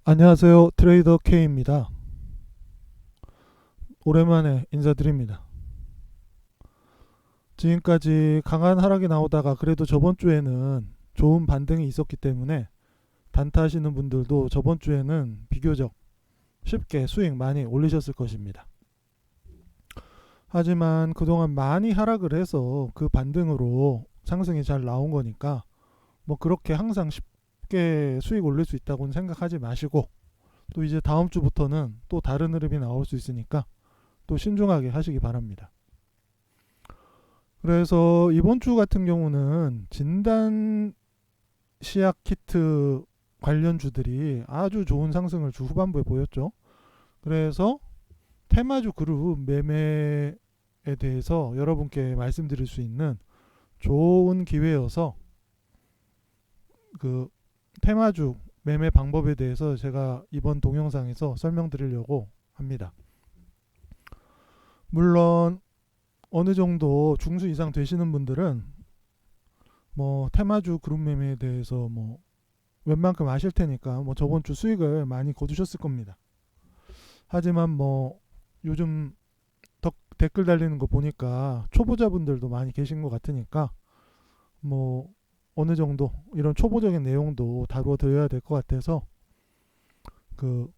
안녕하세요. 트레이더 K입니다. 오랜만에 인사드립니다. 지금까지 강한 하락이 나오다가 그래도 저번 주에는 좋은 반등이 있었기 때문에 단타 하시는 분들도 저번 주에는 비교적 쉽게 수익 많이 올리셨을 것입니다. 하지만 그동안 많이 하락을 해서 그 반등으로 상승이 잘 나온 거니까 뭐 그렇게 항상 쉽게 수익 올릴 수 있다고는 생각하지 마시고, 또 이제 다음 주부터는 또 다른 흐름이 나올 수 있으니까 또 신중하게 하시기 바랍니다. 그래서 이번 주 같은 경우는 진단 시약 키트 관련주들이 아주 좋은 상승을 주 후반부에 보였죠. 그래서 테마주 그룹 매매에 대해서 여러분께 말씀드릴 수 있는 좋은 기회여서 그 테마주 매매 방법에 대해서 제가 이번 동영상에서 설명드리려고 합니다. 물론 어느 정도 중수 이상 되시는 분들은 뭐 테마주 그룹 매매에 대해서 뭐 웬만큼 아실 테니까 뭐 저번 주 수익을 많이 거두셨을 겁니다. 하지만 뭐 요즘 댓글 달리는 거 보니까 초보자분들도 많이 계신 것 같으니까 뭐 어느 정도 이런 초보적인 내용도 다루어 드려야 될 것 같아서 그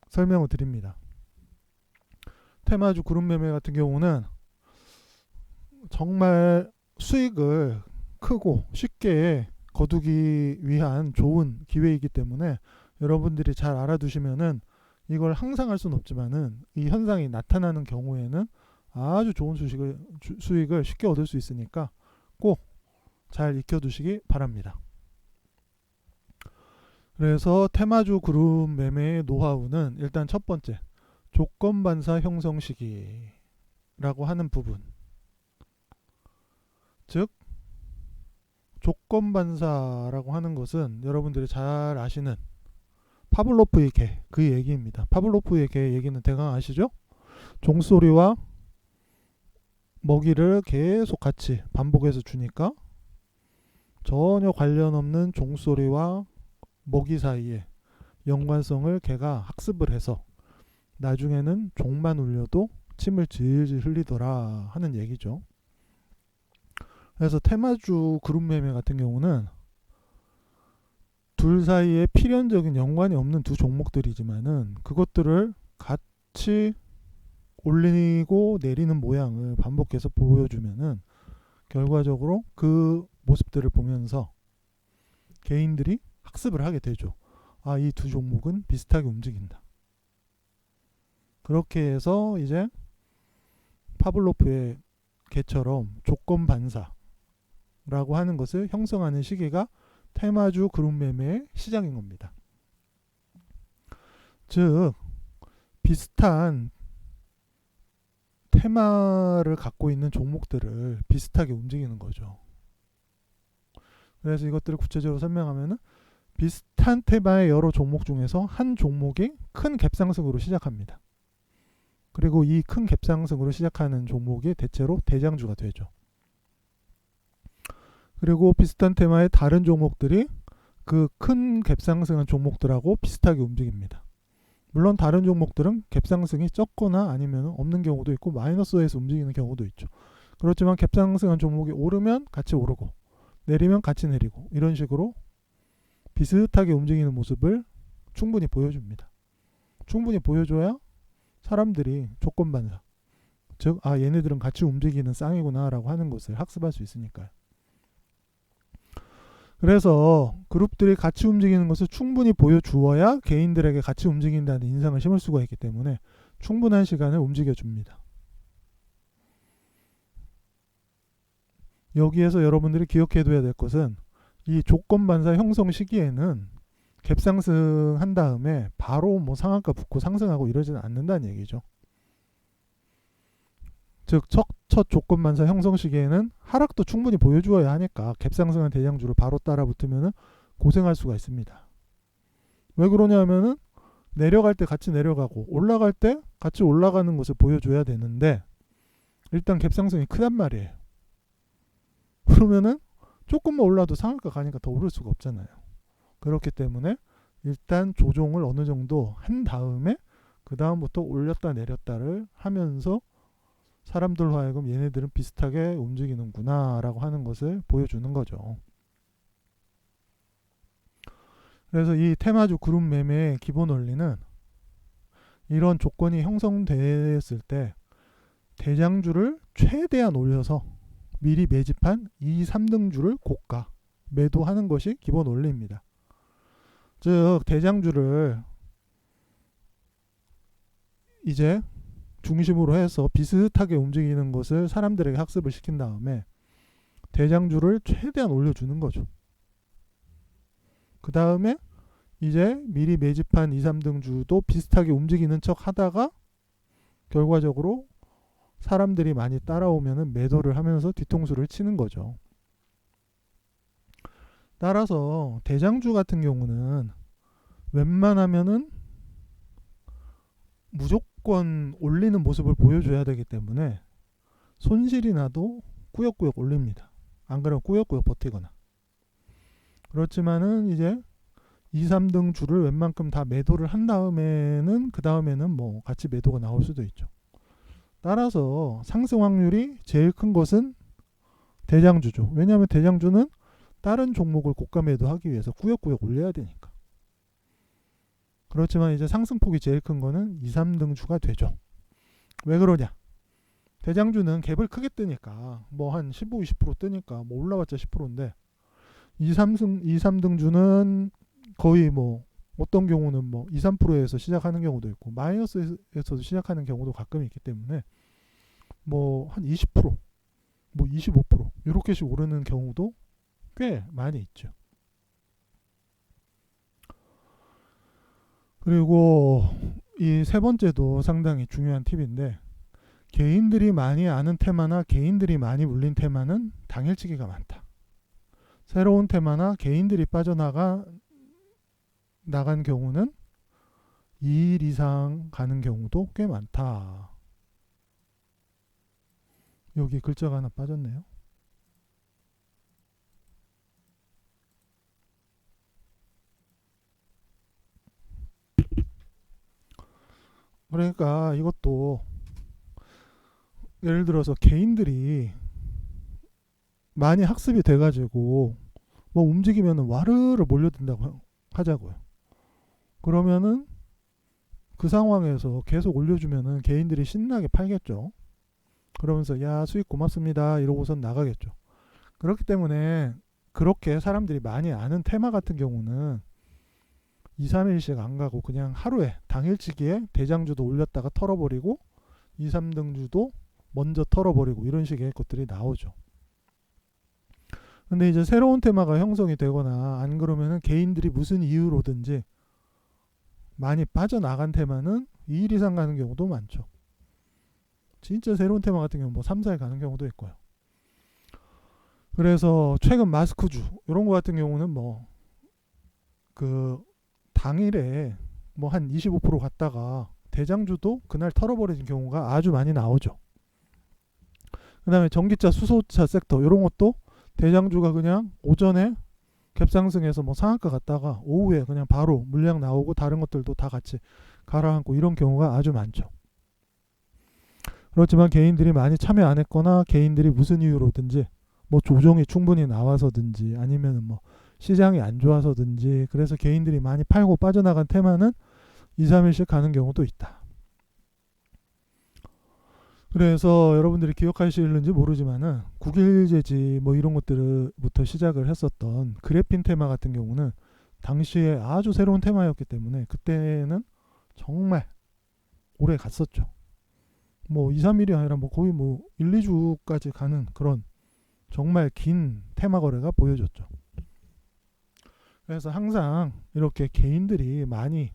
설명을 드립니다. 테마주 그룹 매매 같은 경우는 정말 수익을 크고 쉽게 거두기 위한 좋은 기회이기 때문에 여러분들이 잘 알아두시면은 이걸 항상 할 수는 없지만은 이 현상이 나타나는 경우에는 아주 좋은 수익을 쉽게 얻을 수 있으니까 꼭 잘 익혀두시기 바랍니다. 그래서 테마주 그룹 매매의 노하우는 일단 첫 번째, 조건반사 형성 시기라고 하는 부분, 즉 조건반사라고 하는 것은 여러분들이 잘 아시는 파블로프의 개, 그 얘기입니다. 파블로프의 개 얘기는 대강 아시죠? 종소리와 먹이를 계속 같이 반복해서 주니까 전혀 관련 없는 종소리와 먹이 사이에 연관성을 개가 학습을 해서 나중에는 종만 울려도 침을 질질 흘리더라 하는 얘기죠. 그래서 테마주 그룹 매매 같은 경우는 둘 사이에 필연적인 연관이 없는 두 종목들이지만은 그것들을 같이 올리고 내리는 모양을 반복해서 보여주면은 결과적으로 그 모습들을 보면서 개인들이 학습을 하게 되죠. 아, 이 두 종목은 비슷하게 움직인다. 그렇게 해서 이제 파블로프의 개처럼 조건 반사라고 하는 것을 형성하는 시기가 테마주 그룹 매매의 시작인 겁니다. 즉 비슷한 테마를 갖고 있는 종목들을 비슷하게 움직이는 거죠. 그래서 이것들을 구체적으로 설명하면은 비슷한 테마의 여러 종목 중에서 한 종목이 큰 갭상승으로 시작합니다. 그리고 이 큰 갭상승으로 시작하는 종목이 대체로 대장주가 되죠. 그리고 비슷한 테마의 다른 종목들이 그 큰 갭상승한 종목들하고 비슷하게 움직입니다. 물론 다른 종목들은 갭상승이 적거나 아니면 없는 경우도 있고 마이너스에서 움직이는 경우도 있죠. 그렇지만 갭상승한 종목이 오르면 같이 오르고 내리면 같이 내리고 이런 식으로 비슷하게 움직이는 모습을 충분히 보여줍니다. 충분히 보여줘야 사람들이 조건반사, 즉 얘네들은 같이 움직이는 쌍이구나 라고 하는 것을 학습할 수 있으니까요. 그래서 그룹들이 같이 움직이는 것을 충분히 보여주어야 개인들에게 같이 움직인다는 인상을 심을 수가 있기 때문에 충분한 시간을 움직여줍니다. 여기에서 여러분들이 기억해둬야 될 것은 이 조건반사 형성 시기에는 갭상승한 다음에 바로 뭐 상한가 붙고 상승하고 이러지는 않는다는 얘기죠. 즉 첫 조건반사 형성 시기에는 하락도 충분히 보여주어야 하니까 갭상승한 대장주를 바로 따라 붙으면 고생할 수가 있습니다. 왜 그러냐면은 내려갈 때 같이 내려가고 올라갈 때 같이 올라가는 것을 보여줘야 되는데 일단 갭상승이 크단 말이에요. 그러면은 조금만 올라도 상한가 가니까 더 오를 수가 없잖아요. 그렇기 때문에 일단 조종을 어느 정도 한 다음에 그 다음부터 올렸다 내렸다를 하면서 사람들로 하여금 얘네들은 비슷하게 움직이는구나 라고 하는 것을 보여주는 거죠. 그래서 이 테마주 그룹 매매의 기본 원리는 이런 조건이 형성됐을 때 대장주를 최대한 올려서 미리 매집한 2, 3등주를 고가 매도하는 것이 기본 원리입니다. 즉 대장주를 이제 중심으로 해서 비슷하게 움직이는 것을 사람들에게 학습을 시킨 다음에 대장주를 최대한 올려주는 거죠. 그 다음에 이제 미리 매집한 2, 3등주도 비슷하게 움직이는 척 하다가 결과적으로 사람들이 많이 따라오면 매도를 하면서 뒤통수를 치는 거죠. 따라서 대장주 같은 경우는 웬만하면은 무조건 올리는 모습을 보여줘야 되기 때문에 손실이 나도 꾸역꾸역 올립니다. 안 그러면 꾸역꾸역 버티거나. 그렇지만은 이제 2, 3등 주를 웬만큼 다 매도를 한 다음에는 그 다음에는 뭐 같이 매도가 나올 수도 있죠. 따라서 상승 확률이 제일 큰 것은 대장주죠. 왜냐하면 대장주는 다른 종목을 고가 매도하기 위해서 꾸역꾸역 올려야 되니까. 그렇지만 이제 상승폭이 제일 큰 거는 2, 3등 주가 되죠. 왜 그러냐? 대장주는 갭을 크게 뜨니까 뭐 한 15, 20% 뜨니까 뭐 올라봤자 10%인데 2, 3등 주는 거의 뭐 어떤 경우는 뭐 2, 3%에서 시작하는 경우도 있고 마이너스에서도 시작하는 경우도 가끔 있기 때문에 뭐 한 20%, 뭐 25% 이렇게씩 오르는 경우도 꽤 많이 있죠. 그리고 이 세 번째도 상당히 중요한 팁인데 개인들이 많이 아는 테마나 개인들이 많이 물린 테마는 당일치기가 많다. 새로운 테마나 개인들이 빠져나간 경우는 2일 이상 가는 경우도 꽤 많다. 여기 글자가 하나 빠졌네요. 그러니까 이것도 예를 들어서 개인들이 많이 학습이 돼가지고 뭐 움직이면 와르르 몰려든다고 하자고요. 그러면은 그 상황에서 계속 올려주면은 개인들이 신나게 팔겠죠. 그러면서 야 수익 고맙습니다 이러고선 나가겠죠. 그렇기 때문에 그렇게 사람들이 많이 아는 테마 같은 경우는 2, 3일씩 안 가고 그냥 하루에 당일치기에 대장주도 올렸다가 털어버리고 2, 3등주도 먼저 털어버리고 이런 식의 것들이 나오죠. 근데 이제 새로운 테마가 형성이 되거나 안 그러면은 개인들이 무슨 이유로든지 많이 빠져나간 테마는 2일 이상 가는 경우도 많죠. 진짜 새로운 테마 같은 경우는 뭐 3, 4일 가는 경우도 있고요. 그래서 최근 마스크주 이런 거 같은 경우는 뭐 그 당일에 뭐 한 25% 갔다가 대장주도 그날 털어버리는 경우가 아주 많이 나오죠. 그 다음에 전기차, 수소차 섹터 이런 것도 대장주가 그냥 오전에 갭상승해서 뭐 상한가 갔다가 오후에 그냥 바로 물량 나오고 다른 것들도 다 같이 가라앉고 이런 경우가 아주 많죠. 그렇지만 개인들이 많이 참여 안 했거나 개인들이 무슨 이유로든지 뭐 조정이 충분히 나와서든지 아니면 뭐 시장이 안 좋아서든지 그래서 개인들이 많이 팔고 빠져나간 테마는 2, 3일씩 가는 경우도 있다. 그래서 여러분들이 기억하실는지 모르지만은 국일제지 뭐 이런 것들부터 시작을 했었던 그래핀 테마 같은 경우는 당시에 아주 새로운 테마였기 때문에 그때는 정말 오래 갔었죠. 뭐 2, 3일이 아니라 뭐 거의 뭐 1, 2주까지 가는 그런 정말 긴 테마 거래가 보여졌죠. 그래서 항상 이렇게 개인들이 많이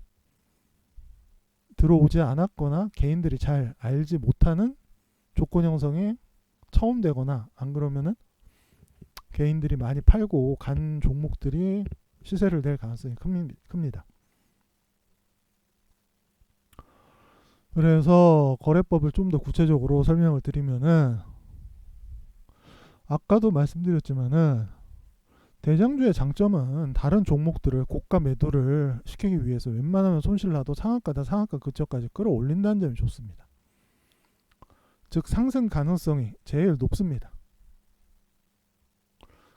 들어오지 않았거나 개인들이 잘 알지 못하는 조건 형성이 처음 되거나 안 그러면은 개인들이 많이 팔고 간 종목들이 시세를 낼 가능성이 큽니다. 그래서 거래법을 좀 더 구체적으로 설명을 드리면은 아까도 말씀드렸지만은 대장주의 장점은 다른 종목들을 고가 매도를 시키기 위해서 웬만하면 손실나도 상한가다 상한가 근처까지 끌어올린다는 점이 좋습니다. 즉 상승 가능성이 제일 높습니다.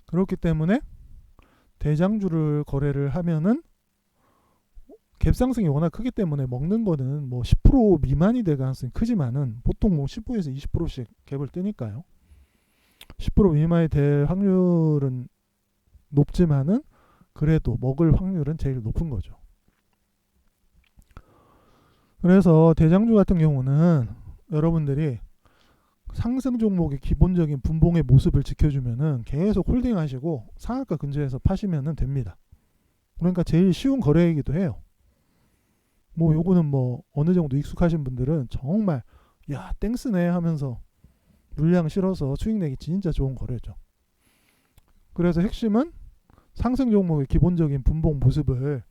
그렇기 때문에 대장주를 거래를 하면은 갭상승이 워낙 크기 때문에 먹는 거는 뭐 10% 미만이 될 가능성이 크지만은 보통 뭐 15에서 20%씩 갭을 뜨니까요. 10% 미만이 될 확률은 높지만은 그래도 먹을 확률은 제일 높은 거죠. 그래서 대장주 같은 경우는 여러분들이 상승 종목의 기본적인 분봉의 모습을 지켜주면은 계속 홀딩하시고 상한가 근처에서 파시면은 됩니다. 그러니까 제일 쉬운 거래이기도 해요. 뭐 요거는 뭐 어느 정도 익숙하신 분들은 정말 야 땡스네 하면서 물량 실어서 수익 내기 진짜 좋은 거래죠. 그래서 핵심은 상승 종목의 기본적인 분봉 모습을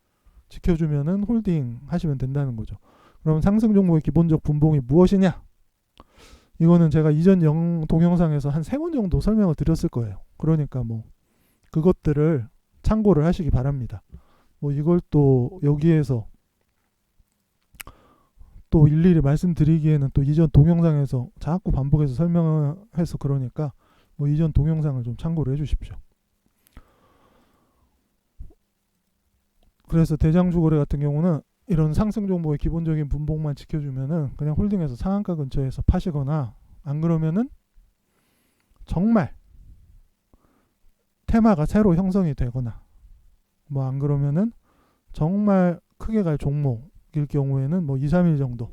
지켜주면은 홀딩 하시면 된다는 거죠. 그럼 상승 종목의 기본적 분봉이 무엇이냐? 이거는 제가 이전 동영상에서 한 3번 정도 설명을 드렸을 거예요. 그러니까 뭐 그것들을 참고를 하시기 바랍니다. 뭐 이걸 또 여기에서 또 일일이 말씀드리기에는 또 이전 동영상에서 자꾸 반복해서 설명해서 그러니까 뭐 이전 동영상을 좀 참고를 해주십시오. 그래서 대장주 거래 같은 경우는 이런 상승 종목의 기본적인 분봉만 지켜주면은 그냥 홀딩해서 상한가 근처에서 파시거나 안 그러면은 정말 테마가 새로 형성이 되거나 뭐 안 그러면은 정말 크게 갈 종목일 경우에는 뭐 2, 3일 정도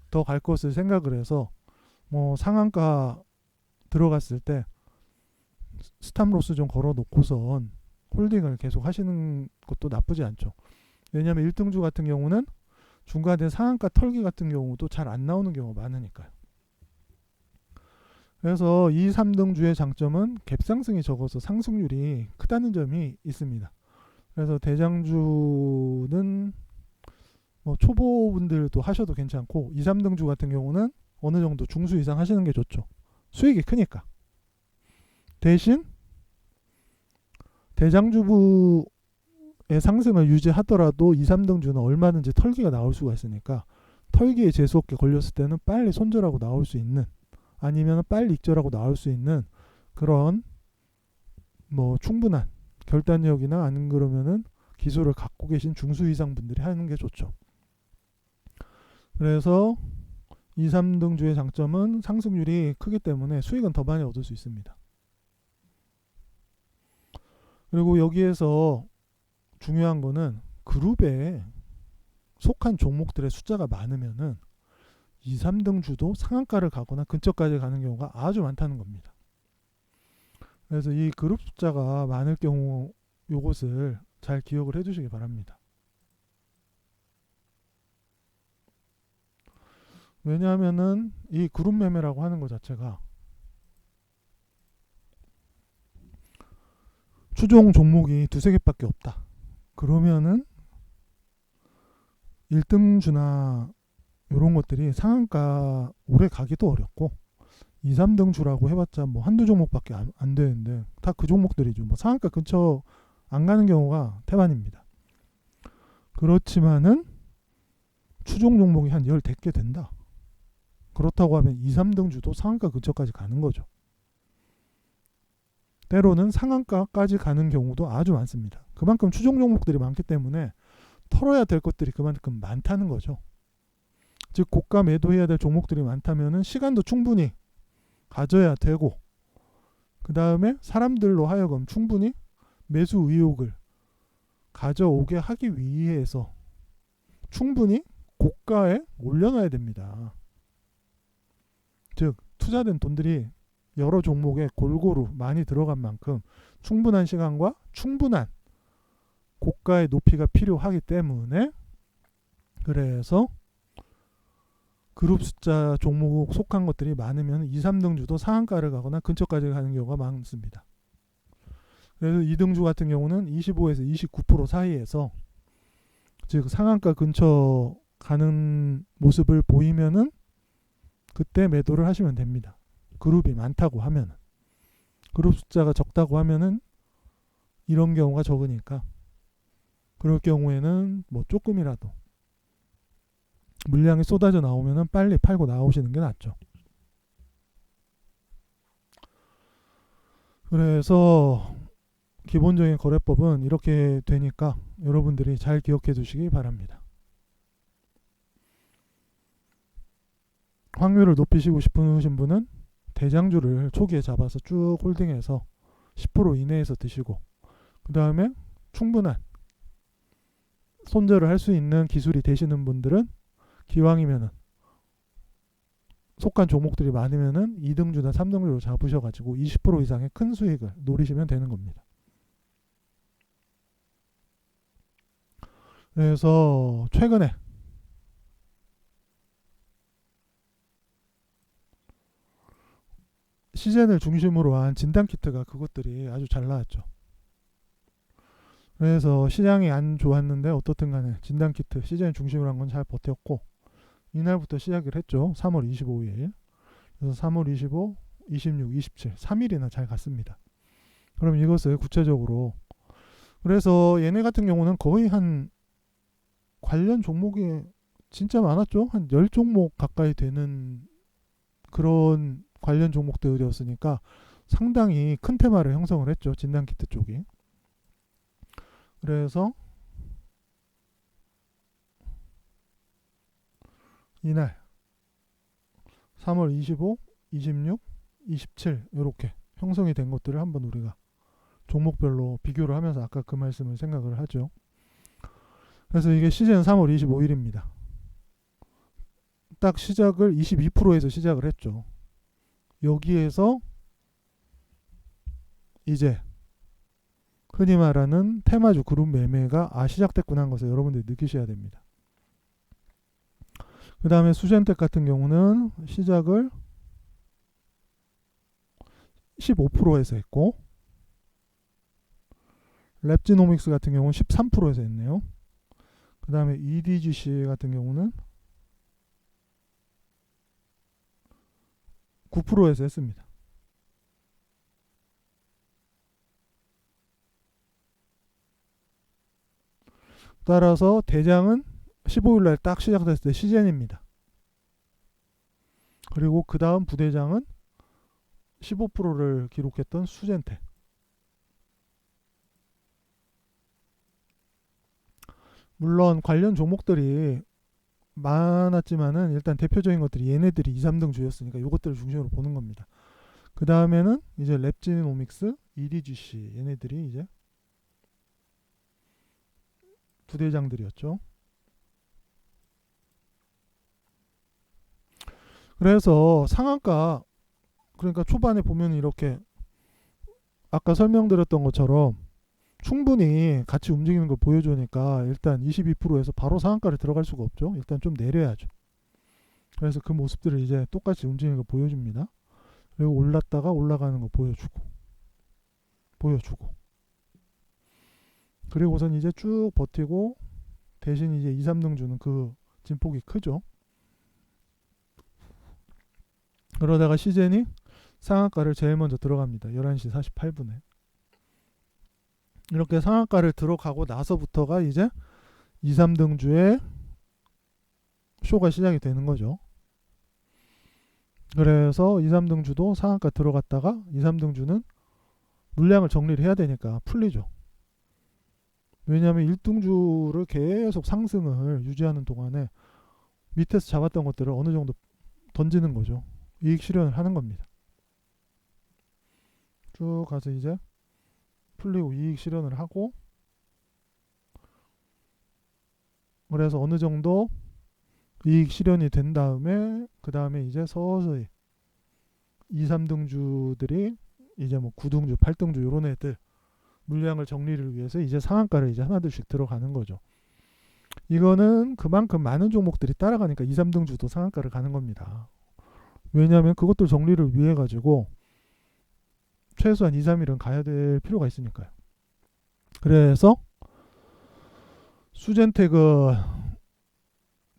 더 갈 것을 생각을 해서 뭐 상한가 들어갔을 때 스탑로스 좀 걸어 놓고선 홀딩을 계속 하시는 것도 나쁘지 않죠. 왜냐하면 1등주 같은 경우는 중간에 상한가 털기 같은 경우도 잘 안 나오는 경우가 많으니까요. 그래서 2, 3등주의 장점은 갭상승이 적어서 상승률이 크다는 점이 있습니다. 그래서 대장주는 뭐 초보분들도 하셔도 괜찮고 2, 3등주 같은 경우는 어느 정도 중수 이상 하시는 게 좋죠. 수익이 크니까. 대신 대장주부의 상승을 유지하더라도 2, 3등주는 얼마든지 털기가 나올 수가 있으니까 털기에 재수없게 걸렸을 때는 빨리 손절하고 나올 수 있는 아니면 빨리 익절하고 나올 수 있는 그런 뭐 충분한 결단력이나 안 그러면은 기술을 갖고 계신 중수 이상 분들이 하는 게 좋죠. 그래서 2, 3등주의 장점은 상승률이 크기 때문에 수익은 더 많이 얻을 수 있습니다. 그리고 여기에서 중요한 거는 그룹에 속한 종목들의 숫자가 많으면은 2, 3등주도 상한가를 가거나 근처까지 가는 경우가 아주 많다는 겁니다. 그래서 이 그룹 숫자가 많을 경우 요것을 잘 기억을 해 주시기 바랍니다. 왜냐하면은 이 그룹 매매라고 하는 것 자체가 추종 종목이 두세 개밖에 없다. 그러면은 1등주나 이런 것들이 상한가 오래 가기도 어렵고 2, 3등주라고 해봤자 뭐 한두 종목밖에 안 되는데 다 그 종목들이죠. 뭐 상한가 근처 안 가는 경우가 태반입니다. 그렇지만은 추종 종목이 한 10개 된다. 그렇다고 하면 2, 3등주도 상한가 근처까지 가는 거죠. 때로는 상한가까지 가는 경우도 아주 많습니다. 그만큼 추종 종목들이 많기 때문에 털어야 될 것들이 그만큼 많다는 거죠. 즉 고가 매도해야 될 종목들이 많다면 시간도 충분히 가져야 되고 그 다음에 사람들로 하여금 충분히 매수 의욕을 가져오게 하기 위해서 충분히 고가에 올려놔야 됩니다. 즉 투자된 돈들이 여러 종목에 골고루 많이 들어간 만큼 충분한 시간과 충분한 고가의 높이가 필요하기 때문에 그래서 그룹 숫자 종목 속한 것들이 많으면 2, 3등주도 상한가를 가거나 근처까지 가는 경우가 많습니다. 그래서 2등주 같은 경우는 25에서 29% 사이에서 즉 상한가 근처 가는 모습을 보이면은 그때 매도를 하시면 됩니다. 그룹이 많다고 하면은. 그룹 숫자가 적다고 하면은 이런 경우가 적으니까 그럴 경우에는 뭐 조금이라도 물량이 쏟아져 나오면은 빨리 팔고 나오시는 게 낫죠. 그래서 기본적인 거래법은 이렇게 되니까 여러분들이 잘 기억해 두시기 바랍니다. 확률을 높이시고 싶으신 분은 대장주를 초기에 잡아서 쭉 홀딩해서 10% 이내에서 드시고, 그 다음에 충분한 손절을 할 수 있는 기술이 되시는 분들은 기왕이면은 속한 종목들이 많으면은 2등주나 3등주로 잡으셔가지고 20% 이상의 큰 수익을 노리시면 되는 겁니다. 그래서 최근에 시젠을 중심으로 한 진단키트가 그것들이 아주 잘 나왔죠. 그래서 시장이 안 좋았는데 어떻든 간에 진단키트 시젠 중심으로 한 건 잘 버텼고, 이날부터 시작을 했죠. 3월 25일. 그래서 3월 25, 26, 27, 3일이나 잘 갔습니다. 그럼 이것을 구체적으로, 그래서 얘네 같은 경우는 거의 한 관련 종목이 진짜 많았죠. 한 10종목 가까이 되는 그런 관련 종목들이었으니까 상당히 큰 테마를 형성을 했죠. 진단키트 쪽이. 그래서 이날 3월 25, 26, 27 이렇게 형성이 된 것들을 한번 우리가 종목별로 비교를 하면서 아까 그 말씀을 생각을 하죠. 그래서 이게 시즌 3월 25일입니다. 딱 시작을 22%에서 시작을 했죠. 여기에서 이제 흔히 말하는 테마주 그룹 매매가 시작됐구나 하는 것을 여러분들이 느끼셔야 됩니다. 그 다음에 수젠텍 같은 경우는 시작을 15%에서 했고, 랩지노믹스 같은 경우는 13%에서 했네요. 그 다음에 EDGC 같은 경우는 9%에서 했습니다. 따라서 대장은 15일날 딱 시작됐을 때 시젠입니다. 그리고 그 다음 부대장은 15%를 기록했던 수젠텍. 물론 관련 종목들이 많았지만은 일단 대표적인 것들이 얘네들이 2, 3등 주였으니까 이것들을 중심으로 보는 겁니다. 그 다음에는 이제 랩지노믹스, EDGC 얘네들이 이제 부대장들이었죠. 그래서 상한가, 그러니까 초반에 보면 이렇게 아까 설명드렸던 것처럼 충분히 같이 움직이는 걸 보여주니까 일단 22%에서 바로 상한가를 들어갈 수가 없죠. 일단 좀 내려야죠. 그래서 그 모습들을 이제 똑같이 움직이는 걸 보여줍니다. 그리고 올랐다가 올라가는 거 보여주고 그리고선 이제 쭉 버티고, 대신 이제 2, 3등 주는 그 진폭이 크죠. 그러다가 시젠이 상한가를 제일 먼저 들어갑니다. 11시 48분에. 이렇게 상한가를 들어가고 나서부터가 이제 2, 3등 주의 쇼가 시작이 되는 거죠. 그래서 2, 3등 주도 상한가 들어갔다가 2, 3등 주는 물량을 정리를 해야 되니까 풀리죠. 왜냐하면 1등주를 계속 상승을 유지하는 동안에 밑에서 잡았던 것들을 어느 정도 던지는 거죠. 이익 실현을 하는 겁니다. 쭉 가서 이제 풀리고 이익 실현을 하고, 그래서 어느 정도 이익 실현이 된 다음에 그 다음에 이제 서서히 2, 3등주들이 이제 뭐 9등주, 8등주 이런 애들 물량을 정리를 위해서 이제 상한가를 이제 하나둘씩 들어가는 거죠. 이거는 그만큼 많은 종목들이 따라가니까 2, 3등주도 상한가를 가는 겁니다. 왜냐하면 그것들 정리를 위해 가지고 최소한 2, 3일은 가야 될 필요가 있으니까요. 그래서 수젠텍은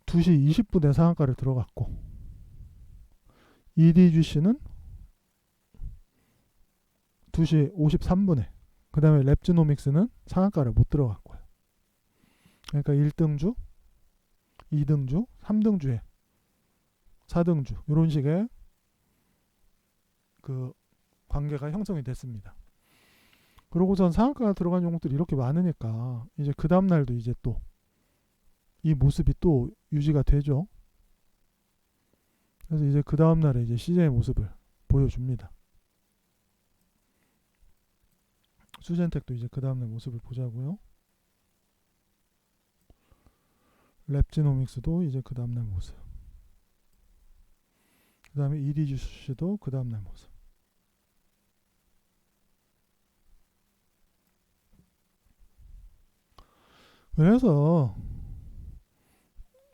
2시 20분에 상한가를 들어갔고, EDGC는 2시 53분에 그 다음에 랩지노믹스는 상한가를 못 들어갔고요. 그러니까 1등주, 2등주, 3등주에 4등주 이런 식의 그 관계가 형성이 됐습니다. 그러고선 상한가가 들어간 종목들이 이렇게 많으니까 이제 그 다음날도 이제 또 이 모습이 또 유지가 되죠. 그래서 이제 그 다음날에 이제 시장의 모습을 보여줍니다. 수젠텍도 이제 그 다음날 모습을 보자고요. 랩지노믹스도 이제 그 다음날 모습. 그 다음에 EDGC도 그 다음날 모습. 그래서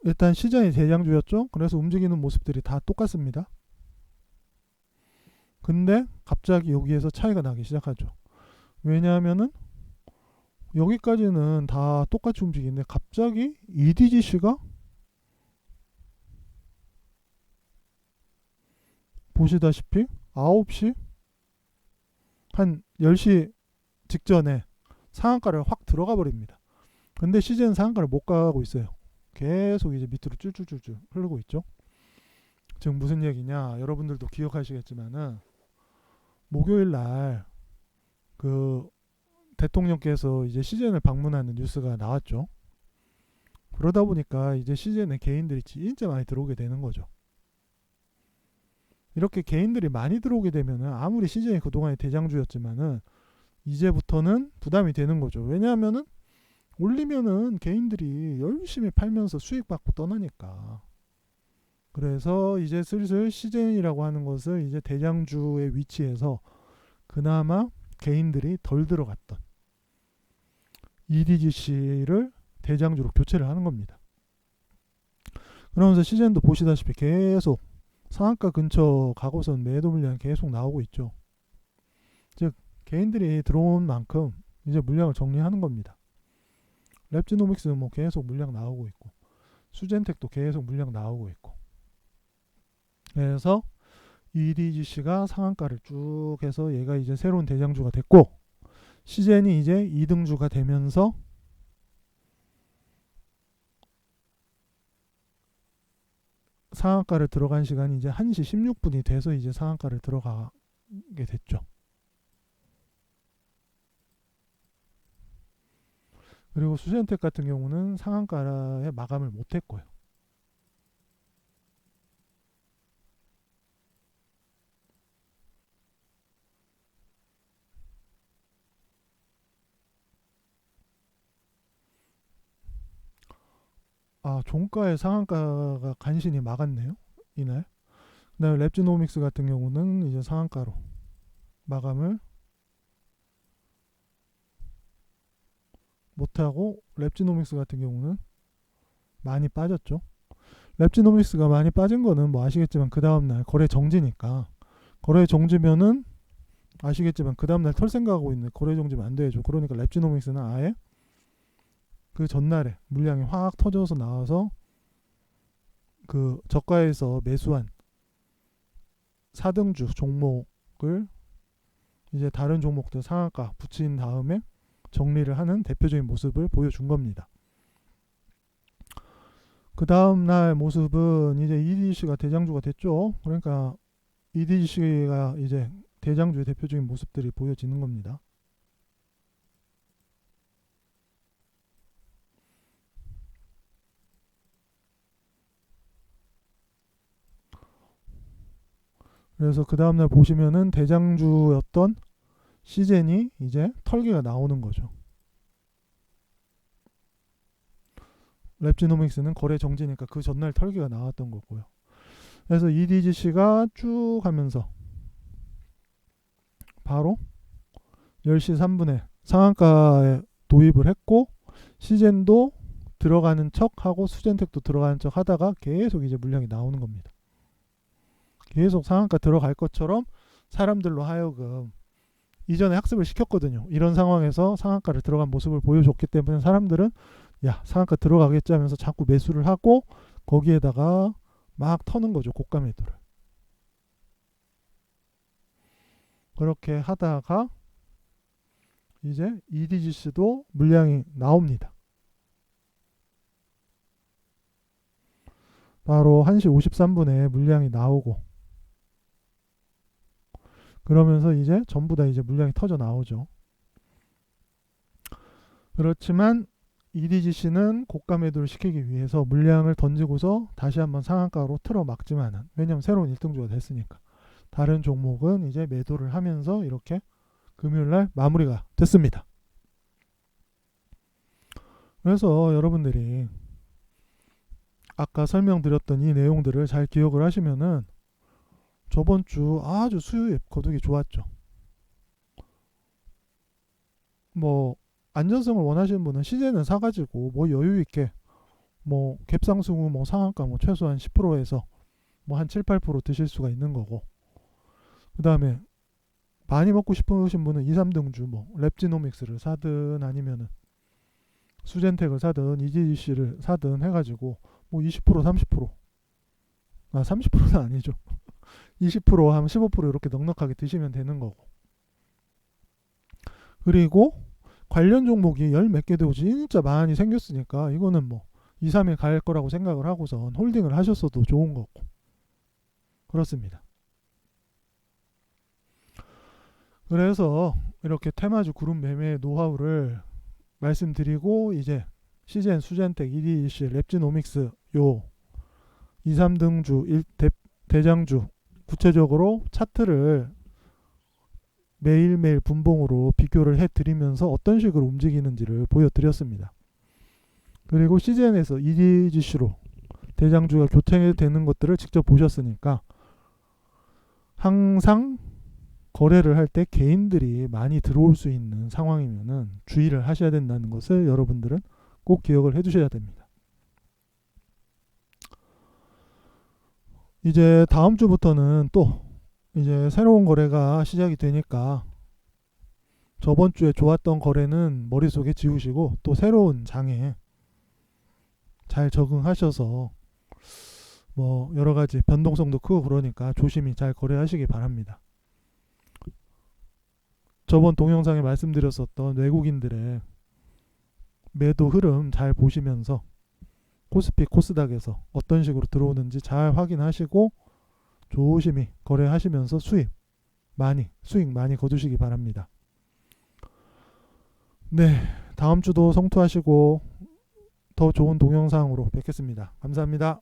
일단 시장이 대장주였죠. 그래서 움직이는 모습들이 다 똑같습니다. 근데 갑자기 여기에서 차이가 나기 시작하죠. 왜냐하면은 여기까지는 다 똑같이 움직이는데 갑자기 EDGC가 보시다시피 9시 한 10시 직전에 상한가를 확 들어가 버립니다. 근데 시즌 상한가를 못 가고 있어요. 계속 이제 밑으로 쭈쭈쭈쭈 흐르고 있죠. 지금 무슨 얘기냐? 여러분들도 기억하시겠지만은 목요일 날 그 대통령께서 이제 시즌을 방문하는 뉴스가 나왔죠. 그러다 보니까 이제 시즌에 개인들이 진짜 많이 들어오게 되는 거죠. 이렇게 개인들이 많이 들어오게 되면은 아무리 시즌이 그동안에 대장주였지만은 이제부터는 부담이 되는 거죠. 왜냐하면은 올리면은 개인들이 열심히 팔면서 수익 받고 떠나니까. 그래서 이제 슬슬 시즌이라고 하는 것을 이제 대장주의 위치에서 그나마 개인들이 덜 들어갔던 EDGC를 대장주로 교체를 하는 겁니다. 그러면서 시즌도 보시다시피 계속 상한가 근처 가고선 매도 물량이 계속 나오고 있죠. 즉 개인들이 들어온 만큼 이제 물량을 정리하는 겁니다. 랩지노믹스는 뭐 계속 물량 나오고 있고 수젠텍도 계속 물량 나오고 있고 그래서 EDGC가 상한가를 쭉 해서 얘가 이제 새로운 대장주가 됐고 시젠이 이제 2등주가 되면서 상한가를 들어간 시간이 이제 1시 16분이 돼서 이제 상한가를 들어가게 됐죠. 그리고 수젠텍 같은 경우는 상한가에 마감을 못했고요. 아, 종가의 상한가가 간신히 막았네요. 이날. 그다음에 랩지노믹스 같은 경우는 이제 상한가로 마감을 못하고 랩지노믹스 같은 경우는 많이 빠졌죠. 랩지노믹스가 많이 빠진 거는 뭐 아시겠지만 그 다음날 거래 정지니까 거래 정지면은 아시겠지만 그 다음날 털 생각하고 있는 거래 정지면 안 되죠. 그러니까 랩지노믹스는 아예 그 전날에 물량이 확 터져서 나와서 그 저가에서 매수한 4등주 종목을 이제 다른 종목들 상한가 붙인 다음에 정리를 하는 대표적인 모습을 보여준 겁니다. 그 다음날 모습은 이제 EDGC가 대장주가 됐죠. 그러니까 EDGC가 이제 대장주의 대표적인 모습들이 보여지는 겁니다. 그래서 그 다음날 보시면은 대장주였던 시젠이 이제 털기가 나오는 거죠. 랩지노믹스는 거래 정지니까 그 전날 털기가 나왔던 거고요. 그래서 EDGC가 쭉 하면서 바로 10시 3분에 상한가에 도입을 했고 시젠도 들어가는 척 하고 수젠텍도 들어가는 척 하다가 계속 이제 물량이 나오는 겁니다. 계속 상한가 들어갈 것처럼 사람들로 하여금 이전에 학습을 시켰거든요. 이런 상황에서 상한가를 들어간 모습을 보여줬기 때문에 사람들은 야 상한가 들어가겠지 하면서 자꾸 매수를 하고 거기에다가 막 터는 거죠. 고가 매도를. 그렇게 하다가 이제 EDGC도 물량이 나옵니다. 바로 1시 53분에 물량이 나오고, 그러면서 이제 전부 다 이제 물량이 터져 나오죠. 그렇지만 EDGC는 고가 매도를 시키기 위해서 물량을 던지고서 다시 한번 상한가로 틀어 막지만은, 왜냐면 새로운 1등주가 됐으니까. 다른 종목은 이제 매도를 하면서 이렇게 금요일날 마무리가 됐습니다. 그래서 여러분들이 아까 설명드렸던 이 내용들을 잘 기억을 하시면은 저번 주 아주 수요입 거두기 좋았죠. 뭐 안전성을 원하시는 분은 시세는 사가지고 뭐 여유 있게 뭐 갭상승 후 뭐 상한가 뭐 최소한 10%에서 뭐 한 7, 8% 드실 수가 있는 거고, 그 다음에 많이 먹고 싶으신 분은 2, 3등주 뭐 랩지노믹스를 사든 아니면은 수젠텍을 사든 EDGC를 사든 해가지고 뭐 20%, 30%, 30%는 아니죠. 20% 하면 15% 이렇게 넉넉하게 드시면 되는 거고. 그리고 관련 종목이 열 몇 개 되고 진짜 많이 생겼으니까 이거는 뭐 2, 3일 갈 거라고 생각을 하고선 홀딩을 하셨어도 좋은 거고. 그렇습니다. 그래서 이렇게 테마주 그룹 매매의 노하우를 말씀드리고, 이제 CGN, 수젠텍, EDGC, 랩지노믹스 요 2, 3등주, 대장주 구체적으로 차트를 매일매일 분봉으로 비교를 해드리면서 어떤 식으로 움직이는지를 보여드렸습니다. 그리고 CGN에서 EDGC로 대장주가 교체되는 것들을 직접 보셨으니까 항상 거래를 할 때 개인들이 많이 들어올 수 있는 상황이면은 주의를 하셔야 된다는 것을 여러분들은 꼭 기억을 해 두셔야 됩니다. 이제 다음 주부터는 또 이제 새로운 거래가 시작이 되니까 저번 주에 좋았던 거래는 머릿속에 지우시고 또 새로운 장에 잘 적응하셔서 뭐 여러 가지 변동성도 크고 그러니까 조심히 잘 거래하시기 바랍니다. 저번 동영상에 말씀드렸었던 외국인들의 매도 흐름 잘 보시면서 코스피, 코스닥에서 어떤 식으로 들어오는지 잘 확인하시고 조심히 거래하시면서 수익 많이 거두시기 바랍니다. 네, 다음 주도 성투하시고 더 좋은 동영상으로 뵙겠습니다. 감사합니다.